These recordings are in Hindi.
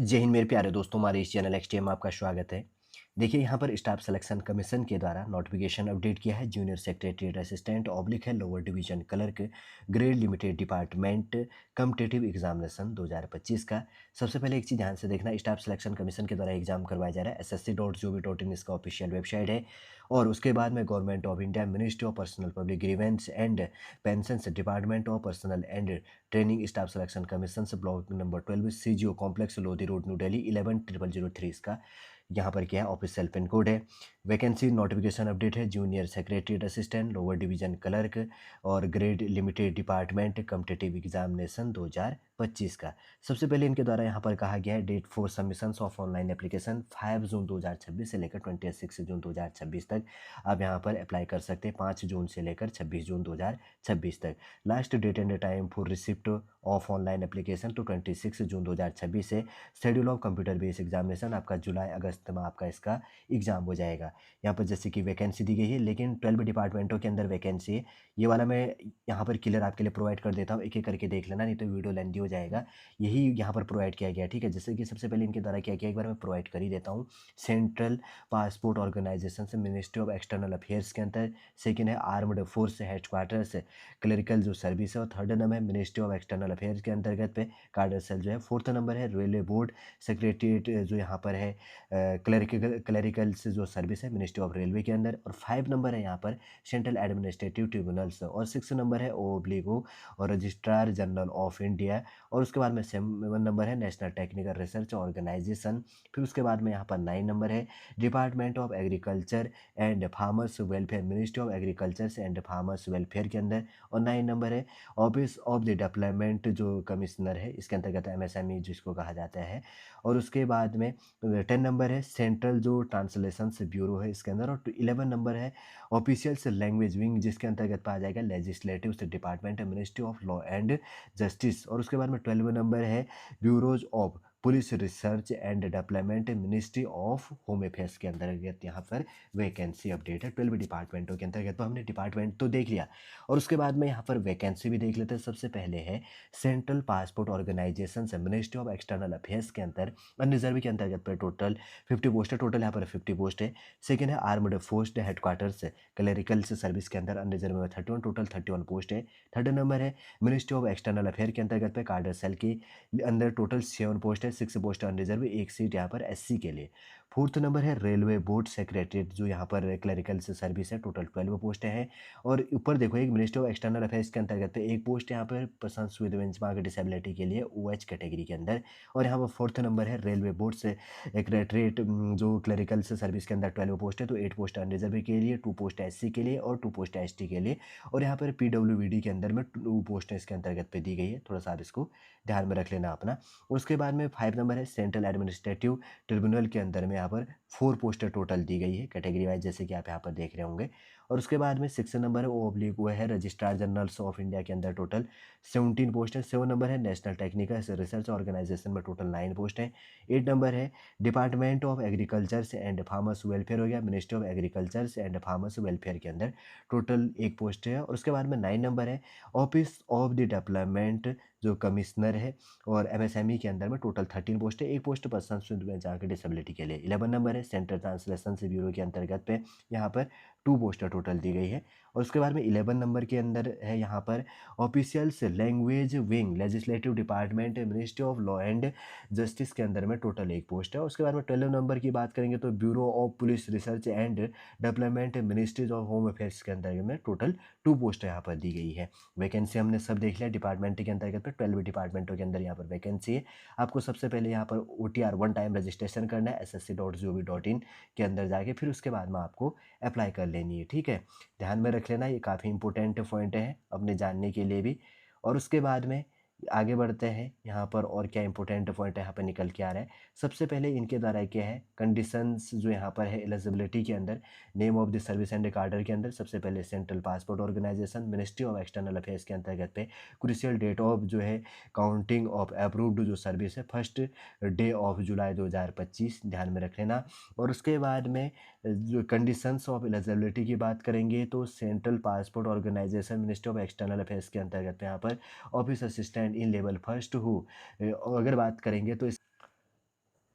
जय हिंद मेरे प्यारे दोस्तों, हमारे इस चैनल एक्सटीएम में आपका स्वागत है। देखिए, यहाँ पर स्टाफ सिलेक्शन कमीशन के द्वारा नोटिफिकेशन अपडेट किया है। जूनियर सेक्रेटरीट असिस्टेंट ऑब्लिक है lower division clerk grade limited department competitive examination 2025 का। सबसे पहले एक चीज़ ध्यान से देखना, स्टाफ सिलेक्शन कमीशन के द्वारा एग्जाम करवाया जा रहा है। ssc.gov.in इसका ऑफिशियल वेबसाइट है। और उसके बाद में government of India, ministry of personnel public grievances and pensions, department of personnel and training, staff selection commission, block number 12, CGO complex, Lodhi road, New Delhi 110003 इसका यहाँ पर क्या है ऑफिशियल पिन कोड है। वैकेंसी नोटिफिकेशन अपडेट है। Junior secretariat assistant lower division clerk और grade limited department competitive examination 2025 का। सबसे पहले इनके द्वारा यहाँ पर कहा गया है date for submission of online application 5 June 2026 से लेकर 26 जून 2026 तक आप यहाँ पर अप्लाई कर सकते हैं। 5 जून से लेकर 26 जून 2026 तक। Last date and time for receipt of online application तो 26 जून 2026 से। Schedule of computer based examination आपका जुलाई अगस्त में आपका इसका एग्जाम हो जाएगा। यहाँ पर जैसे कि वैकेंसी दी गई है, लेकिन 12 डिपार्टमेंटों के अंदर वैकेंसी है। ये वाला मैं यहाँ पर क्लियर आपके लिए प्रोवाइड कर देता हूँ, एक एक करके देख लेना, नहीं तो वीडियो लेंदी हो जाएगा। यही यहाँ पर प्रोवाइड किया गया है, ठीक है। जैसे कि सबसे पहले इनके द्वारा क्या किया, एक बार मैं प्रोवाइड कर ही देता हूँ। सेंट्रल पासपोर्ट ऑर्गेनाइजेशन से मिनिस्ट्री ऑफ एक्सटर्नल अफेयर्स के अंदर। सेकेंड है आर्म्ड फोर्स हेडक्वार्टर्स क्लरिकल जो सर्विस है। और थर्ड नंबर है मिनिस्ट्री ऑफ एक्सटर्नल अफेयर्स के अंतर्गत पे कार्डर सेल जो है। फोर्थ नंबर है रेलवे बोर्ड सेक्रेटरीट जो यहाँ पर है क्लरिकल से जो सर्विस है मिनिस्ट्री ऑफ रेलवे के अंदर। और 5 नंबर है यहाँ पर सेंट्रल एडमिनिस्ट्रेटिव ट्रिब्यूनल्स। और 6 नंबर है ओब्लिगो और रजिस्ट्रार जनरल ऑफ इंडिया। और उसके बाद में 7 नंबर है नेशनल टेक्निकल रिसर्च ऑर्गेनाइजेशन। फिर उसके बाद में यहाँ पर 9 नंबर है department of agriculture and farmers welfare, ministry of agriculture and farmers welfare के अंदर। और 9 नंबर है ऑफिस ऑफ द डेवलपमेंट जो कमिश्नर है, इसके अंतर्गत एमएसएमई जिसको कहा जाता है। और उसके बाद में 10 नंबर है सेंट्रल जो ट्रांसलेशन ब्यूरो है इसके अंदर। और 11 नंबर है ऑफिशियल्स लैंग्वेज विंग, जिसके अंतर्गत पाया जाएगा legislative department, ministry of law and justice. और उसके बाद में 12 नंबर है bureaus of police research and development, ministry of home affairs के अंतर्गत यहाँ पर वैकेंसी अपडेट है। 12 डिपार्टमेंटों के अंतर्गत तो हमने डिपार्टमेंट तो देख लिया। और उसके बाद में यहाँ पर वैकेंसी भी देख लेते हैं। सबसे पहले है सेंट्रल पासपोर्ट ऑर्गेनाइजेशन से मिनिस्ट्री ऑफ एक्सटर्नल अफेयर्स के अंतर अनरिजर्व के अंतर्गत पर टोटल 50 पोस्ट है। टोटल यहाँ पर 50 पोस्ट है। सेकेंड है आर्मड फोर्स हेडक्वार्टर्स क्लरिकल से सर्विस के अंदर अनरिजर्व में 31, टोटल 31 पोस्ट है। थर्ड नंबर है मिनिस्ट्री ऑफ एक्सटर्नल अफेयर के अंतर्गत पे कार्डर सेल के अंदर टोटल 7 पोस्ट है। 6 पोस्ट अनरिजर्व, एक सीट यहाँ पर एससी के लिए। फोर्थ नंबर है रेलवे बोर्ड सेक्रेटरीट जो यहाँ पर क्लरिकल से सर्विस है, टोटल 12 पोस्ट है। और ऊपर देखो एक मिनिस्ट्री ऑफ एक्सटर्नल अफेयर्स के अंतर्गत पे एक पोस्ट यहाँ पर पर्सन्स विद बेंचमार्क डिसेबिलिटी के लिए ओएच कैटेगरी के अंदर। और यहाँ पर फोर्थ नंबर है रेलवे बोर्ड से सेक्रेटरीट जो क्लरिकल से सर्विस के अंदर 12 पोस्ट है, तो 8 पोस्ट अनरिजर्व के लिए, 2 पोस्ट एससी के लिए और 2 पोस्ट एसटी के लिए। और यहाँ पर पीडब्ल्यूबीडी के अंदर में 2 पोस्ट इसके अंतर्गत पे दी गई है, थोड़ा सा आप इसको ध्यान में रख लेना अपना। उसके बाद में 5 नंबर है सेंट्रल एडमिनिस्ट्रेटिव ट्रिब्यूनल के अंदर में यहाँ पर 4 पोस्टें टोटल दी गई है कैटेगरी वाइज, जैसे कि आप यहाँ पर देख रहे होंगे। और उसके बाद में 6 नंबर है वो ऑब्लिक वो है रजिस्ट्रार जनरल्स ऑफ इंडिया के अंदर टोटल 17 पोस्ट है। 7 नंबर है नेशनल टेक्निकल रिसर्च ऑर्गेनाइजेशन में टोटल 9 पोस्ट है। 8 नंबर है department of agriculture and farmers welfare हो गया, ministry of agriculture and farmers welfare के अंदर टोटल 1 पोस्ट है। और उसके बाद में 9 नंबर है ऑफिस ऑफ द डेवलपमेंट जो कमिश्नर है और एमएसएमई के अंदर में टोटल 13 पोस्ट है। एक पोस्ट पर्सन विद जाकर डिसेबिलिटी के लिए। 11 नंबर है सेंट्रल ट्रांसलेशन ब्यूरो के अंतर्गत पे यहाँ पर 2 पोस्टर टोटल दी गई है। और उसके बाद में 11 नंबर के अंदर है यहाँ पर officials language wing legislative department, ministry of law and justice के अंदर में टोटल 1 पोस्ट है। उसके बाद में 12 नंबर की बात करेंगे तो bureau of police research and development, ministries of home affairs के अंतर्गत में टोटल 2 पोस्ट यहाँ पर दी गई है। वैकेंसी हमने सब देख लिया डिपार्टमेंट के अंतर्गत पे। 12 डिपार्टमेंटों के अंदर यहाँ पर वैकेंसी है। आपको सबसे पहले यहाँ पर OTR 1 टाइम रजिस्ट्रेशन करना है ssc.gov.in के अंदर जाके, फिर उसके बाद में आपको अप्लाई कर लेनी है, ठीक है। ध्यान में रख लेना, ये काफ़ी इंपॉर्टेंट पॉइंट है अपने जानने के लिए भी। और उसके बाद में आगे बढ़ते हैं यहाँ पर और क्या इंपॉर्टेंट पॉइंट यहाँ पर निकल के आ रहा है। सबसे पहले इनके द्वारा क्या है कंडीशंस जो यहाँ पर है एलिजिबिलिटी के अंदर, name of the service and cadre के अंदर सबसे पहले central passport organisation, ministry of external affairs के अंतर्गत पे क्रूशियल डेट ऑफ जो है काउंटिंग ऑफ अप्रूव्ड जो सर्विस है 1 डे ऑफ जुलाई 2025, ध्यान में रख लेना। और उसके बाद में जो कंडीशंस ऑफ एलिजिबिलिटी की बात करेंगे तो central passport organisation, ministry of external affairs के अंतर्गत पे यहाँ पर office assistant in level first who, अगर बात करेंगे तो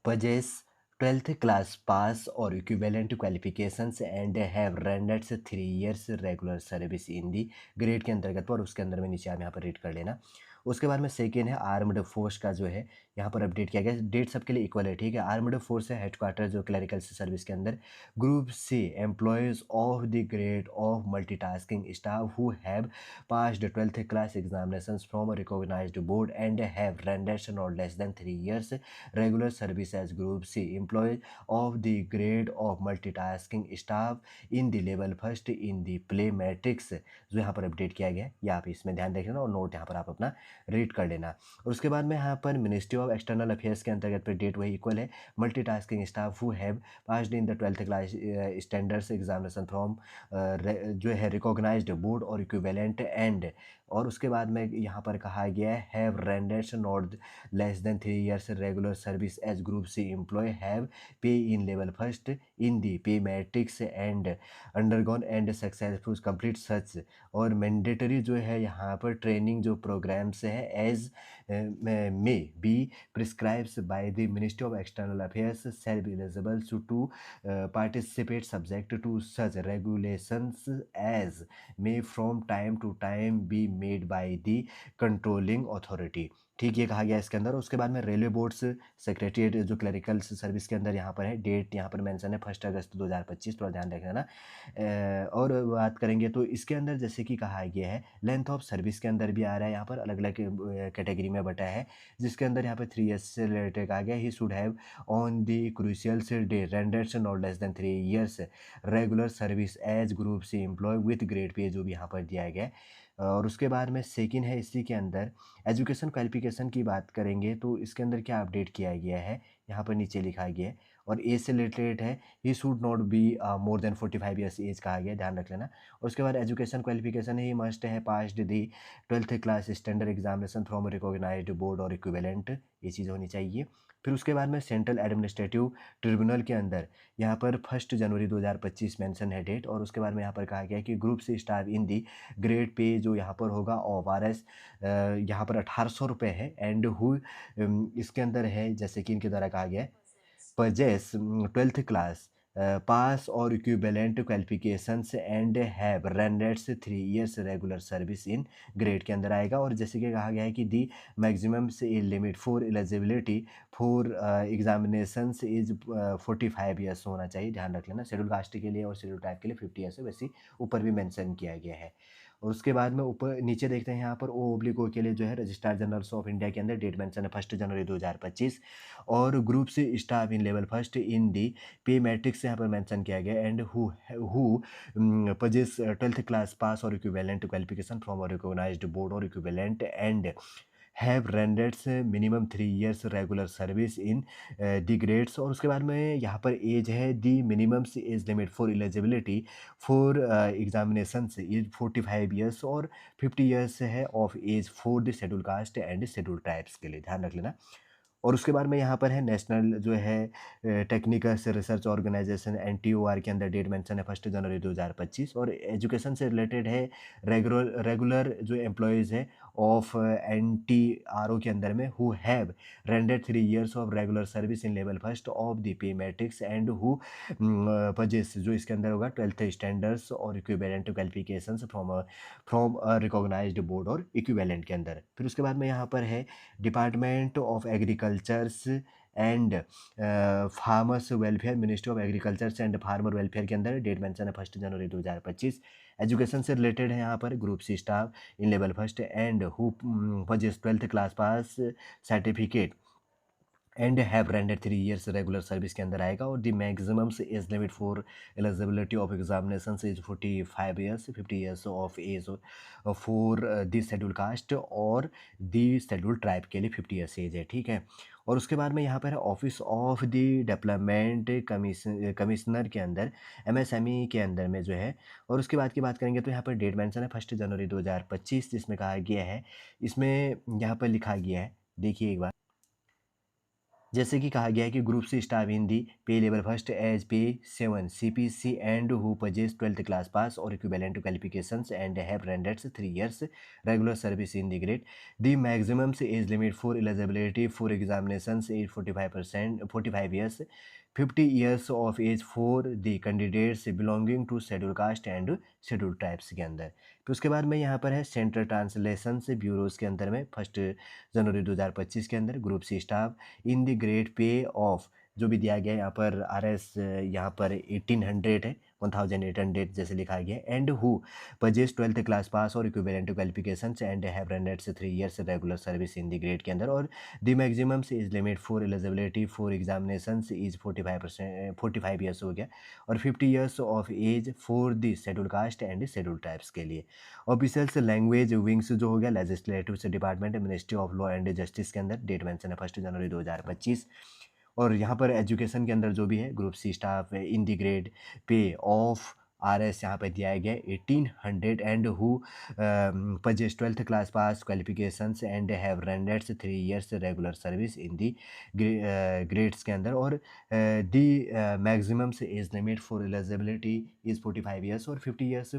possess 12th class pass or equivalent qualifications and have rendered 3 years regular service in the grade के अंतर्गत और उसके अंदर में नीचे आप यहाँ पर रीड कर लेना। उसके बाद में सेकेंड है आर्म्ड फोर्स का जो है यहाँ पर अपडेट किया गया, डेट सबके लिए इक्वल है, ठीक है। आर्म्ड फोर्स है हेडक्वार्टर जो क्लरिकल सर्विस के अंदर, group C employees of the grade of multitasking staff who have passed 12th class examinations from a recognized board and have rendered not less than 3 years regular service as group C employees of the grade of multitasking staff in the level first in the play matrix जो यहाँ पर अपडेट किया गया है, या आप इसमें ध्यान देख लेना और नोट यहाँ पर आप अपना रीड कर लेना। और उसके बाद में यहाँ पर मिनिस्ट्री ऑफ एक्सटर्नल अफेयर्स के अंतर्गत पर डेट वही इक्वल है, multitasking staff who have passed in the 12th class standards examination from जो है रिकॉग्नाइज्ड बोर्ड और इक्विवेलेंट एंड, और उसके बाद में यहाँ पर कहा गया है have renders not less than 3 years regular service as group C employee have pay in level first in the pay matrix and undergone and successful complete such, और मैंडेटरी जो है यहाँ पर ट्रेनिंग जो प्रोग्राम्स है as may be prescribes by the ministry of external affairs self eligible to participate subject to such regulations as may from time to time be made by the controlling authority, ठीक ये कहा गया इसके अंदर। उसके बाद में रेलवे बोर्ड्स सेक्रेटरीट जो क्लरिकल सर्विस के अंदर यहाँ पर है, डेट यहाँ पर मेंशन है 1 अगस्त 2025, थोड़ा ध्यान रखना ना। और बात करेंगे तो इसके अंदर जैसे कि कहा गया है लेंथ ऑफ सर्विस के अंदर भी आ रहा है, यहाँ पर अलग अलग कैटेगरी में बटा है, जिसके अंदर यहाँ पर 3 years से रिलेटेड कहा गया he should have on the crucial day renders not less than 3 years regular service as group C employee with grade pay जो भी यहाँ पर दिया गया है। और उसके बाद में सेकंड है इसी के अंदर एजुकेशन क्वालिफिकेशन की बात करेंगे तो इसके अंदर क्या अपडेट किया गया है, यहाँ पर नीचे लिखा गया है, और एज से रिलेटेड है he should not be more than 45 years age कहा गया, ध्यान रख लेना। और उसके बाद एजुकेशन क्वालिफिकेशन ही मस्ट है passed the 12th class standard examination from recognised board और इक्विवेलेंट, ये चीज़ होनी चाहिए। फिर उसके बाद में सेंट्रल एडमिनिस्ट्रेटिव ट्रिब्यूनल के अंदर यहाँ पर 1 जनवरी 2025 मेंशन है डेट, और उसके बाद में यहाँ पर कहा गया है कि group C staff in the grade pay जो यहाँ पर होगा ORS यहाँ पर 1800 रुपये है, एंड हु इसके अंदर है जैसे कि इनके द्वारा कहा गया है possess 12th class pass or equivalent qualifications and have rendered 3 years regular service in grade के अंदर आएगा। और जैसे कि कहा गया है कि दी मैक्सिमम से limit for eligibility for examinations is 45 years होना चाहिए, ध्यान रख लेना। शेड्यूल कास्ट के लिए और शेड्यूल टाइप के लिए 50 years है, वैसे ऊपर भी मेंशन किया गया है। और उसके बाद में ऊपर नीचे देखते हैं यहाँ पर O/O के लिए जो है रजिस्ट्रार जनरल्स ऑफ इंडिया के अंदर डेट मेंशन है 1 जनवरी 2025, और group C staff in level first in the pay matrix यहाँ पर मेंशन किया गया, and who possess 12th class pass or equivalent qualification from a recognized board or equivalent and have rendered minimum 3 years regular service in the grades. और उसके बाद में यहाँ पर एज है the minimum age limit for eligibility for examination is 45 years और 50 years है of age for the schedule caste and schedule tribes के लिए, ध्यान रख लेना। और उसके बाद में यहाँ पर है नेशनल जो है टेक्निकल रिसर्च ऑर्गेनाइजेशन NTOR के अंदर डेट मेंशन है 1 जनवरी 2025, और एजुकेशन से रिलेटेड है रेगुलर जो एम्प्लॉयज़ है ऑफ NTRO के अंदर में who have rendered 3 years of regular service in level first of the pay matrix and who possess जो इसके अंदर होगा 12th स्टैंडर्ड्स और equivalent qualifications from recognised board और इक्विवेलेंट के अंदर। फिर उसके बाद में यहाँ पर है department of agricultures and farmers welfare, ministry of agricultures and farmer welfare के अंदर डेट मेंशन है 1 जनवरी 2025। एजुकेशन से रिलेटेड है यहाँ पर group C staff in level first and who possess 12th class pass certificate and have render 3 years regular service के अंदर आएगा। और the maximum age limit for eligibility of examination is 45 years, 50 years of age for the schedule caste और द शेड्यूल ट्राइब के लिए 50 years एज है, ठीक है। और उसके बाद में यहाँ पर है office of the development commissioner के अंदर MSME के अंदर में जो है। और उसके बाद की बात करेंगे तो यहाँ पर डेट मेंशन है 1 जनवरी 2025, जिसमें कहा गया है, इसमें यहाँ पर लिखा गया है, देखिए एक बार जैसे कि कहा गया है कि group C staff in the पे level first as per 7 CPC and who purchase 12th class pass और equivalent qualifications and have rendered 3 years regular service in the grade the maximum age limit for eligibility for examinations is 45 years 50 years of age for the candidates belonging to schedule caste and schedule tribes के अंदर। फिर उसके बाद में यहाँ पर है सेंट्रल ट्रांसलेशन ब्यूरोज के अंदर में 1 जनवरी 2025 के अंदर group C staff in the grade pay of जो भी दिया गया है यहाँ पर RS यहाँ पर 1800 है 1800 जैसे लिखा गया है and who purchase 12th class pass और equivalent qualification and have rendered 3 years regular service in the grade के अंदर और the maximum age limit for eligibility for examination is 45 years हो गया और 50 years of age for the schedule caste and schedule tribes के लिए। ऑफिशियल्स लैंग्वेज विंग्स जो हो गया लेजिस्लेटिव से department ministry of law and justice के अंदर डेट मेंशन है 1 जनवरी 2025। और यहाँ पर एजुकेशन के अंदर जो भी है group C staff in the grade pay of RS यहाँ पे दिया गया 1800 and who purchase 12th class pass qualifications and have rendered 3 years regular service in the grades के अंदर और the maximum age limit for eligibility is 45 years और 50 years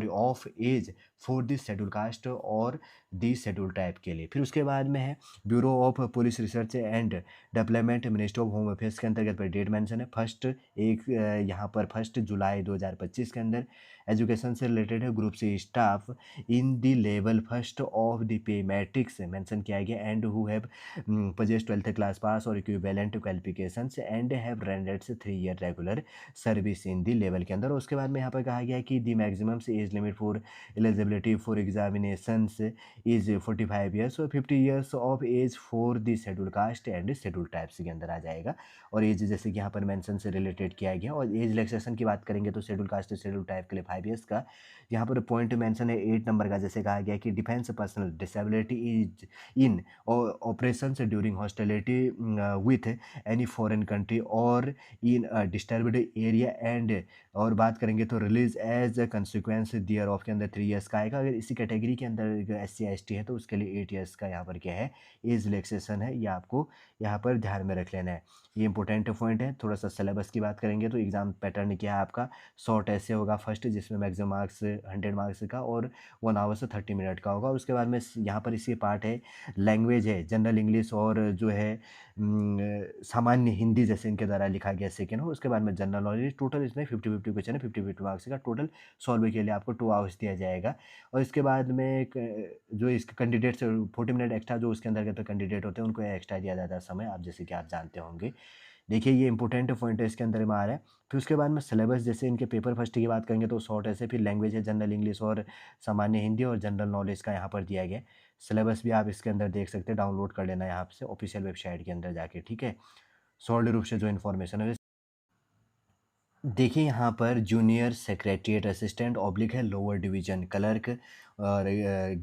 of age for the schedule caste और दी शेड्यूल टाइप के लिए। फिर उसके बाद में है bureau of police research and development ministry of home affairs के अंतर्गत पर डेट मेंशन है यहाँ पर 1 जुलाई 2025 के अंदर एजुकेशन से रिलेटेड है group C staff in the level first of the pay matrix mention किया गया and who have purchase 12th class pass और equivalent qualifications and have rendered 3 year regular service in the level के अंदर। उसके बाद में यहाँ पर कहा गया है कि the maximum age limit for eligibility for examinations is 45 years और 50 years of age for the schedule caste and schedule types के अंदर आ जाएगा। और एज जैसे कि यहाँ पर मेंशन से रिलेटेड किया गया और एज रिलैक्सेशन की बात करेंगे तो शेड्यूल कास्ट शेड्यूल टाइप के लिए 5 years का यहाँ पर पॉइंट मेंशन है 8 नंबर का जैसे कहा गया कि defence personnel disability is in operation during hostility with any foreign country और इन डिस्टर्ब्ड एरिया एंड और बात करेंगे तो release as a consequence thereof के अंदर 3 years का आएगा। अगर इसी कैटेगरी के अंदर SC/ST है तो उसके लिए 8 years का यहाँ पर क्या है एज रिलैक्सेशन है, ये आपको यहाँ पर ध्यान में रख लेना है। ये इंपॉर्टेंट पॉइंट है। थोड़ा सा सिलेबस की बात करेंगे तो एग्जाम पैटर्न क्या है आपका शॉर्ट ऐसे होगा फर्स्ट जिसमें मैक्सिमम मार्क्स 100 मार्क्स का और 1 आवर से 30 मिनट का होगा। उसके बाद में यहाँ पर इसके पार्ट है लैंग्वेज है जनरल इंग्लिश और जो है सामान्य हिंदी जैसे इनके द्वारा लिखा गया सेकेंड हो। उसके बाद में जनरल नॉलेज टोटल इसमें 50-50 क्वेश्चन है 50-50 मार्क्स का टोटल सॉल्व के लिए आपको 2 आवर्स दिया जाएगा। और इसके बाद में जो इसके कैंडिडेट्स 40 मिनट एक्स्ट्रा जो उसके अंतर्गत कैंडिडेट होते हैं उनको एक्स्ट्रा दिया जाता है समय, आप जैसे कि आप जानते होंगे। देखिए ये इंपॉर्टेंट पॉइंट है इसके अंदर में आ रहा है। फिर उसके बाद में सिलेबस जैसे इनके पेपर फर्स्ट की बात करेंगे तो शॉर्ट ऐसे, फिर लैंग्वेज है जनरल इंग्लिश और सामान्य हिंदी और जनरल नॉलेज का यहाँ पर दिया गया। सिलेबस भी आप इसके अंदर देख सकते हैं, डाउनलोड कर लेना यहाँ से ऑफिशियल वेबसाइट के अंदर जाके, ठीक है। सॉल्ड रूप से जो इन्फॉर्मेशन है देखिए यहाँ पर जूनियर सेक्रेटरीट असिस्टेंट ऑब्लिक है लोअर डिवीजन क्लर्क और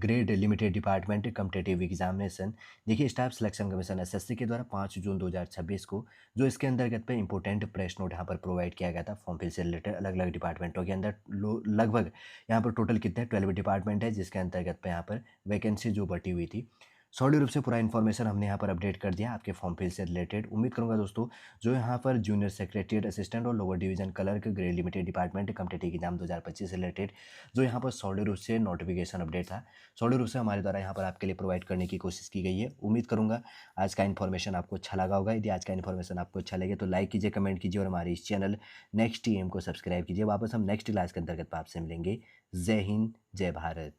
grade limited department competitive examination. देखिए स्टाफ सिलेक्शन कमीशन SSC के द्वारा 5 जून 2026 को जो इसके अंतर्गत पे इंपॉर्टेंट प्रेस नोट यहाँ पर प्रोवाइड किया गया था फॉर्म फिल से रिलेटेड अलग अलग डिपार्टमेंटों के अंदर लगभग यहाँ पर टोटल कितने 12 डिपार्टमेंट है जिसके अंतर्गत पे यहाँ पर वैकेंसी जो बटी हुई थी। सॉलिड रूप से पूरा इन्फॉर्मेशन हमने यहाँ पर अपडेट कर दिया आपके फॉर्म फिल से रिलेटेड। उम्मीद करूँगा दोस्तों जो यहाँ पर जूनियर सेक्रेटरीट असिस्टेंट और lower division clerk grade limited department competitive exam 2025 से रिलेटेड जो यहाँ पर सॉलिड रूप से नोटिफिकेशन अपडेट था सॉलिड रूप से हमारे द्वारा यहाँ पर आपके लिए प्रोवाइड करने की कोशिश की गई है। उम्मीद करूँगा आज का इन्फॉर्मेशन आपको अच्छा लगा होगा। यदि आज का इन्फॉर्मेशन आपको अच्छा लगे तो लाइक कीजिए, कमेंट कीजिए और हमारे इस चैनल नेक्स्ट TM को सब्सक्राइब कीजिए। वापस हम नेक्स्ट क्लास के अंतर्गत आपसे मिलेंगे। जय हिंद, जय भारत।